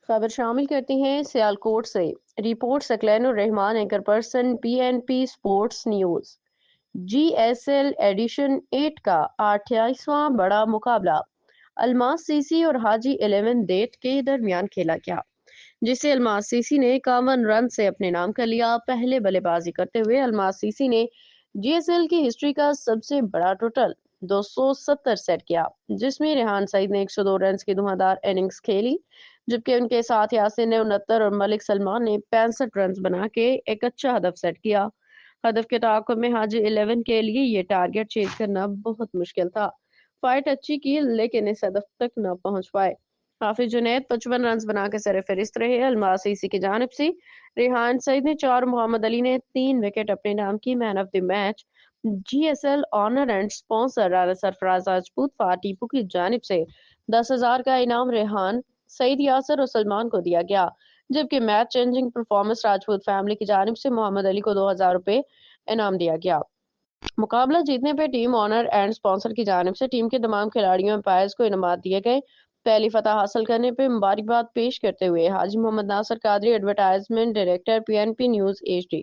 خبر شامل کرتی ہیں سیالکوٹ سے۔ رپورٹ ثقلین الرحمان، اینکر پرسن، پی این پی سپورٹس نیوز۔ جی ایس ایل ایڈیشن 8 کا 28واں بڑا مقابلہ الماس سیسی اور حاجی 11 ڈیٹ کے درمیان کھیلا گیا، جسے الماس سیسی نے 51 رن سے اپنے نام کر لیا۔ پہلے بلے بازی کرتے ہوئے الماس سیسی نے جی ایس ایل کی ہسٹری کا سب سے بڑا ٹوٹل 270 سیٹ کیا، جس میں ریحان سعید نے 102 رنز کی دھماکار اننگز کھیلی، جبکہ ان کے ساتھ یاسر نے 69 اور ملک سلمان نے 65 رنز بنا کے ایک اچھا ہدف سیٹ کیا۔ ہدف کے تعاقب میں حاجی 11 کے لیے یہ ٹارگٹ چیز کرنا بہت مشکل تھا۔ فائٹ اچھی کی لیکن اس ہدف تک نہ پہنچ پائے۔ حافظ جنید 55 رنز بنا کے سر فہرست رہے۔ الماس سیسی کی جانب سے ریحان سعید نے 4، محمد علی نے 3 وکٹ اپنے نام کی۔ Man of the match G S L honour and sponsor Rana Sarfraz Rajput Tipu کی جانب سے 10,000 کا انعام ریحان سعید، یاسر اور سلمان کو دیا گیا، جبکہ match changing performance Rajput family کی جانب سے محمد علی کو 2,000 روپے انعام دیا گیا۔ مقابلہ جیتنے پہ ٹیم آنر اینڈ سپانسر کی جانب سے ٹیم کے تمام کھلاڑیوں امپائرز کو انعامات دیے گئے۔ پہلی فتح حاصل کرنے پہ مبارکباد پیش کرتے ہوئے Haji Muhammad Nasir Qadri, advertisement director, P N P news H D.